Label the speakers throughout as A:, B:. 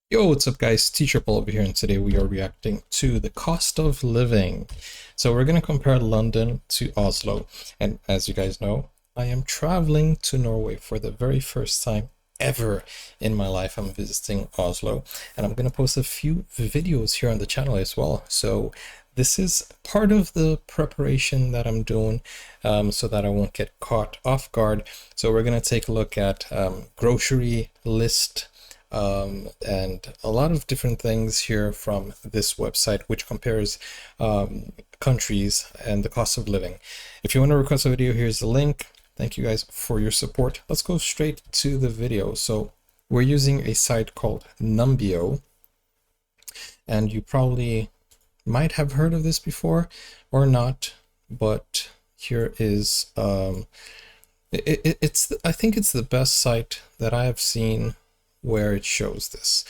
A: Yo, what's up guys? Teacher Paul over here, and today we are reacting to the cost of living. So we're going to compare London to Oslo. And as you guys know, I am traveling to Norway for the very first time ever in my life. I'm visiting Oslo, and I'm going to post a few videos here on the channel as well. So this is part of the preparation that I'm doing so that I won't get caught off guard. So we're going to take a look at grocery list and a lot of different things here from this website, which compares countries and the cost of living. If you want to request a video, here's the link. Thank you guys for your support. Let's go straight to the video. So we're using a site called Numbeo, and you probably might have heard of this before or not, but here is I think it's the best site that I have seen where it shows this.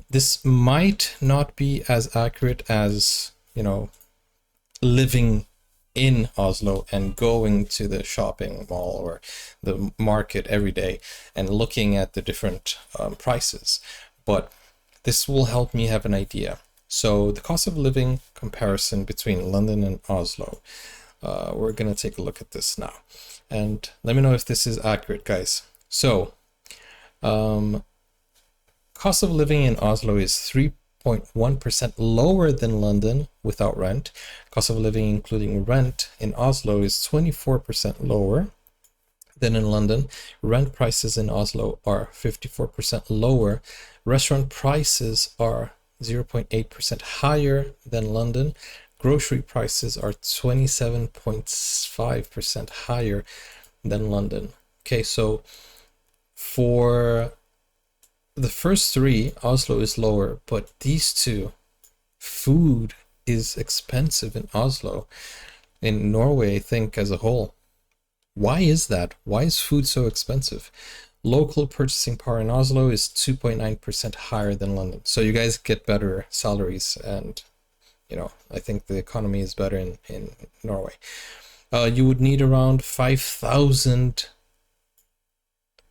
A: This might not be as accurate as, living in Oslo and going to the shopping mall or the market every day and looking at the different prices, but this will help me have an idea. So the cost of living comparison between London and Oslo. We're gonna take a look at this now, and let me know if this is accurate, guys. So cost of living in Oslo is 3.1% lower than London without rent. Cost of living including rent in Oslo is 24% lower than in London. Rent prices in Oslo are 54% lower. Restaurant prices are 0.8% higher than London. Grocery prices are 27.5% higher than London. Okay, so for the first three, Oslo is lower, but these two, food is expensive in Oslo. In Norway, I think as a whole. Why is that? Why is food so expensive? Local purchasing power in Oslo is 2.9% higher than London. So you guys get better salaries, and I think the economy is better in Norway. You would need around 5,000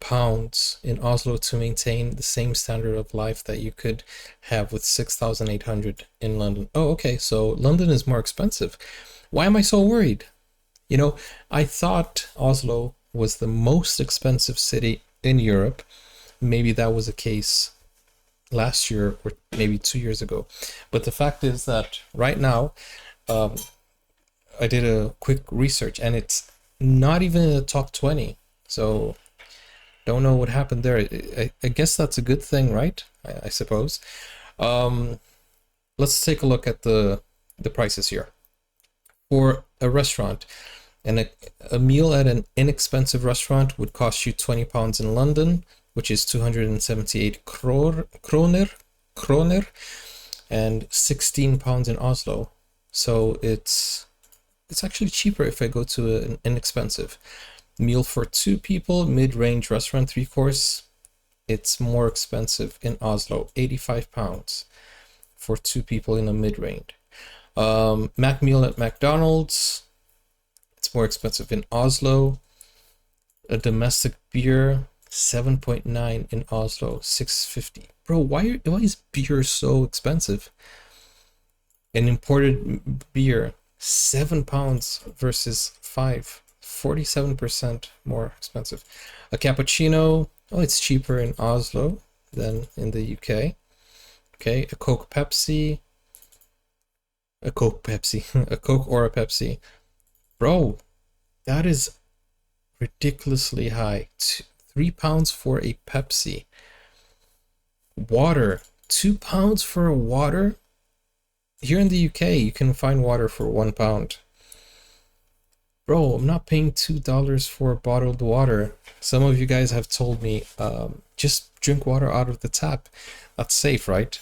A: pounds in Oslo to maintain the same standard of life that you could have with 6,800 in London. Oh, okay, so London is more expensive. Why am I so worried? I thought Oslo was the most expensive city in Europe. Maybe that was the case last year or maybe 2 years ago. But the fact is that right now, I did a quick research and it's not even in the top 20. So don't know what happened there. I guess that's a good thing, right? I suppose. Let's take a look at the prices here. For a restaurant, and a meal at an inexpensive restaurant would cost you 20 pounds in London, which is 278 kroner, and 16 pounds in Oslo. So it's actually cheaper if I go to an inexpensive. Meal for two people, mid-range restaurant, 3-course, it's more expensive in Oslo, 85 pounds for two people in a mid-range. Mac meal at McDonald's, it's more expensive in Oslo. A domestic beer, 7.9 in Oslo, 6.50. Bro, why is beer so expensive? An imported beer, 7 pounds versus 5. 47% more expensive. A cappuccino, oh, it's cheaper in Oslo than in the UK. Okay, a Coke a Coke or a Pepsi. Bro, that is ridiculously high. 3 pounds for a Pepsi. Water, 2 pounds for a water. Here in the UK, you can find water for 1 pound. Bro, I'm not paying $2 for bottled water. Some of you guys have told me, just drink water out of the tap. That's safe, right?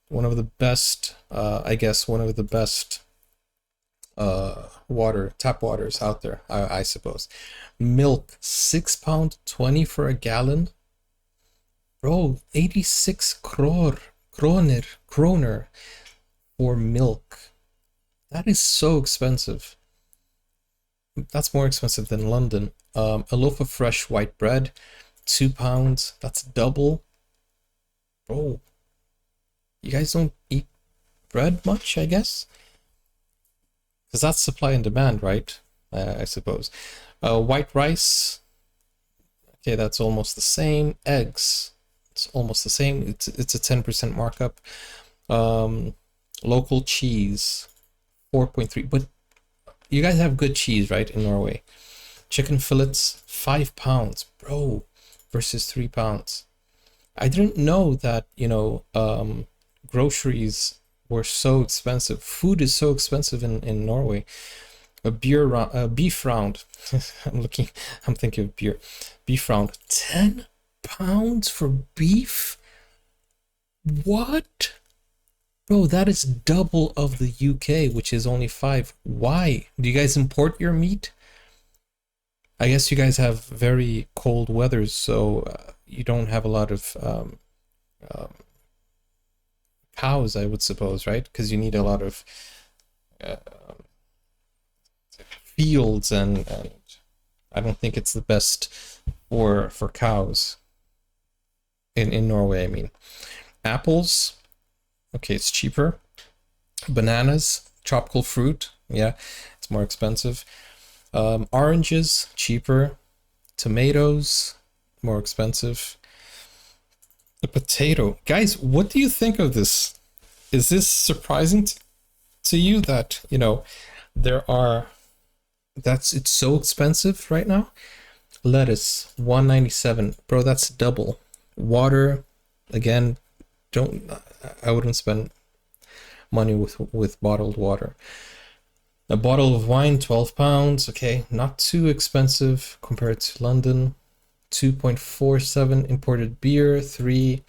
A: One of the best, I guess, one of the best tap waters out there, I suppose. Milk, £6.20 for a gallon. Bro, 86 kroner for milk. That is so expensive. That's more expensive than London. A loaf of fresh white bread, £2. That's double. Oh, you guys don't eat bread much, I guess? Because that's supply and demand, right? I suppose. White rice, okay, that's almost the same. Eggs, it's almost the same. It's a 10% markup. Um, Local cheese, 4.3. But you guys have good cheese, right, in Norway? Chicken fillets, £5, bro, versus £3. I didn't know that, groceries were so expensive. Food is so expensive in Norway. A beef round. I'm thinking of beer. Beef round, £10 for beef? What? Bro, that is double of the UK, which is only 5. Why? Do you guys import your meat? I guess you guys have very cold weathers, so you don't have a lot of cows, I would suppose, right? Because you need a lot of uh, fields, and I don't think it's the best for cows in Norway. I mean, apples, okay, it's cheaper. Bananas, tropical fruit, yeah, it's more expensive. Oranges, cheaper. Tomatoes, more expensive. The potato, guys, what do you think of this? Is this surprising to you that there are it's so expensive right now? Lettuce, 197, bro, that's double. Water, again, don't I wouldn't spend money with bottled water. A bottle of wine, £12, okay, not too expensive compared to London. 2.47 imported beer, 3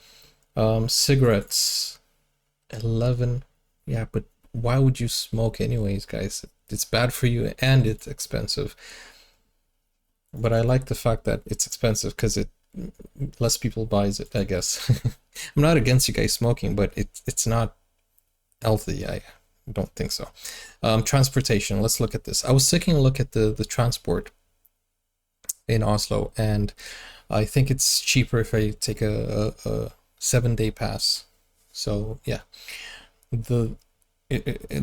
A: cigarettes, 11. Yeah, but why would you smoke anyways, guys? It's bad for you and it's expensive. But I like the fact that it's expensive because less people buys it, I guess. I'm not against you guys smoking, but it's not healthy. I don't think so. Transportation, let's look at this. I was taking a look at the transport in Oslo, and I think it's cheaper if I take a 7-day pass. So yeah, the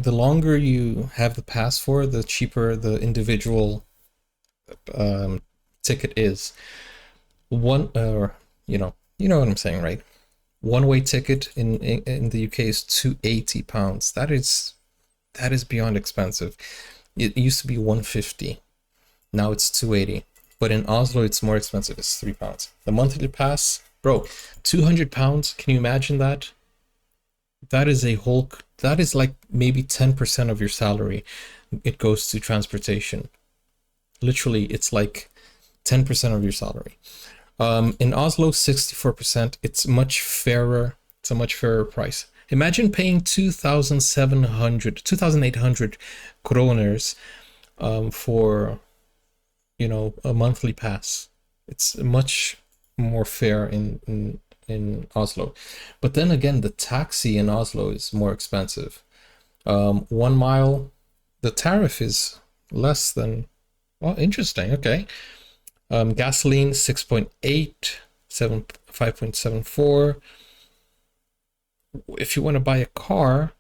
A: longer you have the pass for, the cheaper the individual ticket is. One, you know what I'm saying, right? One-way ticket in the UK is £280. That is beyond expensive. It used to be 150, now it's 280. But in Oslo, it's more expensive. It's £3. The monthly pass, bro, £200. Can you imagine that? That is like maybe 10% of your salary. It goes to transportation. Literally, it's like 10% of your salary. In Oslo, 64%. It's much fairer. It's a much fairer price. Imagine paying 2,800 kroners for a monthly pass. It's much more fair in Oslo. But then again, the taxi in Oslo is more expensive. 1 mile, the tariff is less than, well, interesting, okay. Gasoline, 6.8, 5.74. If you want to buy a car,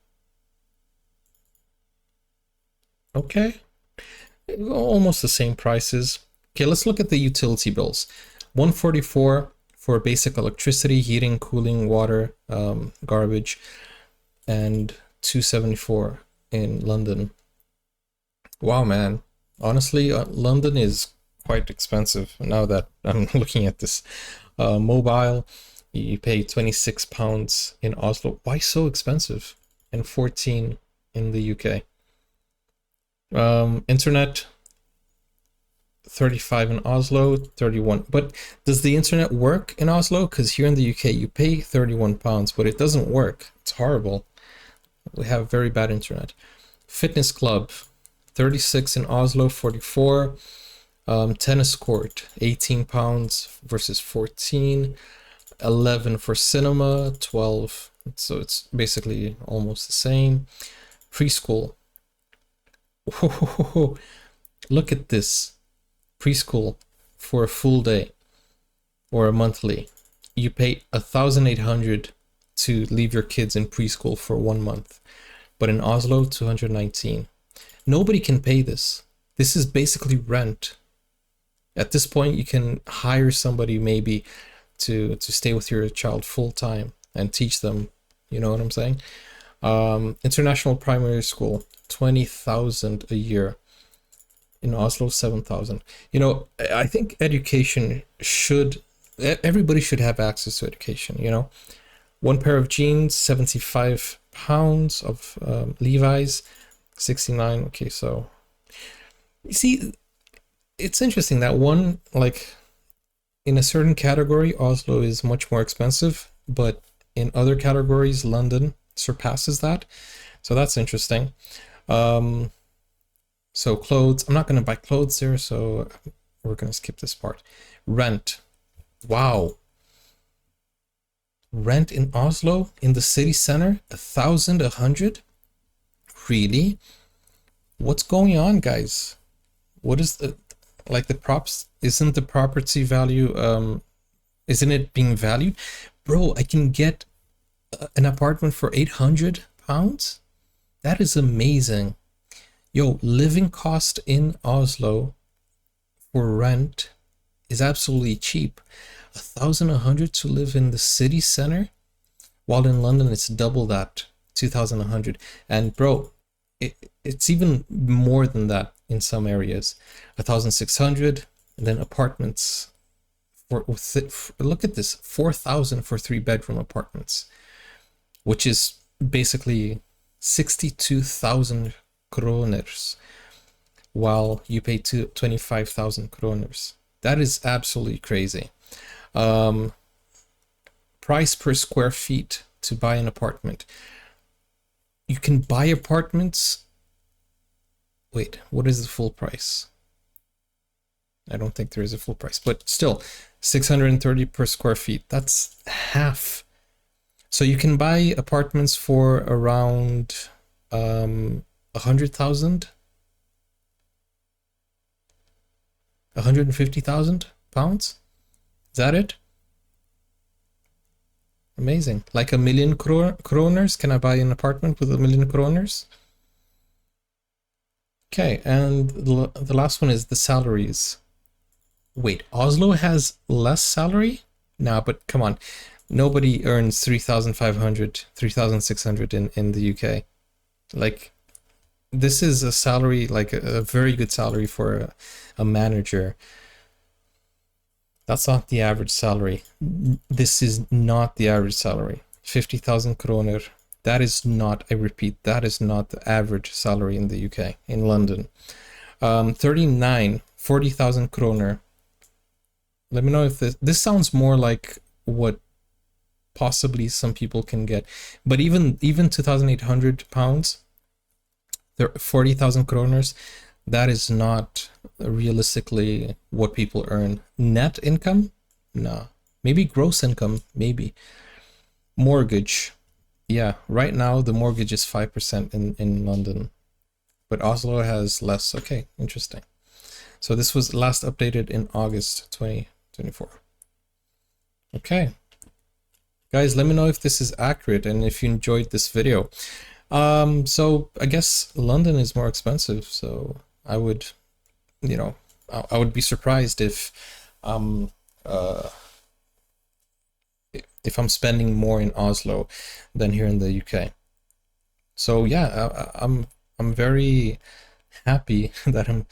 A: okay, almost the same prices. Okay, let's look at the utility bills. 144 for basic electricity, heating, cooling, water, garbage, and 274 in London. Wow, man. Honestly, London is quite expensive now that I'm looking at this. Mobile, you pay £26 in Oslo. Why so expensive? And 14 in the UK. Internet, 35 in Oslo, 31. But does the internet work in Oslo? Because here in the UK, you pay £31, but it doesn't work. It's horrible. We have very bad internet. Fitness club, 36 in Oslo, 44. Tennis court, £18 versus 14. 11 for cinema, 12. So it's basically almost the same. Preschool. Whoa, look at this. Preschool for a full day or a monthly. You pay 1,800 to leave your kids in preschool for 1 month. But in Oslo, 219. Nobody can pay this. This is basically rent. At this point, you can hire somebody maybe to stay with your child full time and teach them. You know what I'm saying? International primary school, 20,000 a year. In Oslo, 7,000. You know, I think education should, everybody should have access to education, you know. One pair of jeans, 75 pounds of Levi's, 69. Okay, so you see, it's interesting that one, like, in a certain category, Oslo is much more expensive, but in other categories, London surpasses that. So that's interesting. So clothes, I'm not going to buy clothes there, so we're going to skip this part. Rent. Wow. Rent in Oslo, in the city center, 1,100? Really? What's going on, guys? What is the, like, the props? Isn't the property value, isn't it being valued? Bro, I can get an apartment for 800 pounds? That is amazing. Yo, living cost in Oslo for rent is absolutely cheap. 1,100 to live in the city center, while in London it's double that, 2,100. And bro, it's even more than that in some areas. 1,600, and then apartments for look at this, 4,000 for 3-bedroom apartments, which is basically 62,000 kroners, while you pay 25,000 kroners. That is absolutely crazy. Price per square feet to buy an apartment. You can buy apartments. Wait, what is the full price? I don't think there is a full price, but still 630 per square feet. That's half. So you can buy apartments for around 100,000, 150,000 pounds. Is that it? Amazing. Like 1,000,000 kroners. Can I buy an apartment with 1,000,000 kroners? Okay, and the last one is the salaries. Wait, Oslo has less salary? Nah, but come on. Nobody earns 3,500, 3,600 in the UK. Like, this is a salary, like a very good salary for a manager. That's not the average salary. This is not the average salary. 50,000 kroner. That is not, I repeat, that is not the average salary in the UK, in London. 40,000 kroner. Let me know if this sounds more like what possibly some people can get. But even 2,800 pounds, 40,000 kroners, that is not realistically what people earn. Net income? No. Maybe gross income, maybe. Mortgage. Yeah, right now the mortgage is 5% in London. But Oslo has less. Okay, interesting. So this was last updated in August 2024. Okay. Guys, let me know if this is accurate and if you enjoyed this video. So I guess London is more expensive, so I would, you know, I would be surprised if I'm spending more in Oslo than here in the UK. So yeah, I'm very happy that I'm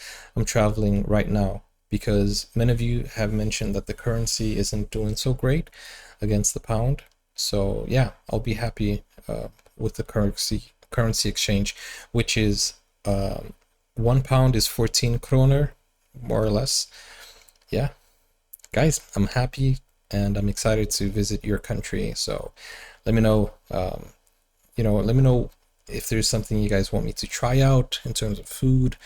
A: traveling right now, because many of you have mentioned that the currency isn't doing so great against the pound. So yeah, I'll be happy with the currency exchange, which is 1 pound is 14 kroner, more or less. Yeah, guys, I'm happy and I'm excited to visit your country. So let me know, let me know if there's something you guys want me to try out in terms of food,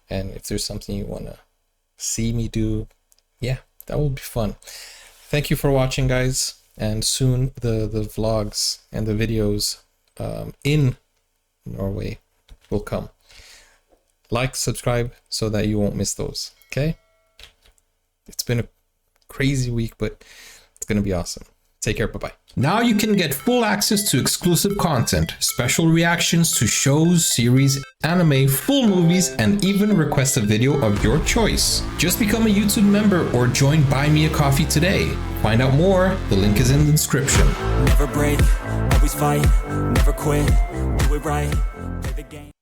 A: and if there's something you want to see me do. Yeah, that will be fun. Thank you for watching, guys, and soon the vlogs and the videos in Norway will come. Like, subscribe so that you won't miss those. Okay, it's been a crazy week, but it's gonna be awesome. Take care. Bye bye. Now you can get full access to exclusive content, special reactions to shows, series, anime, full movies, and even request a video of your choice. Just become a YouTube member or join Buy Me a Coffee today. Find out more, the link is in the description.
B: Never break, always fight, never quit, do it right, play the game.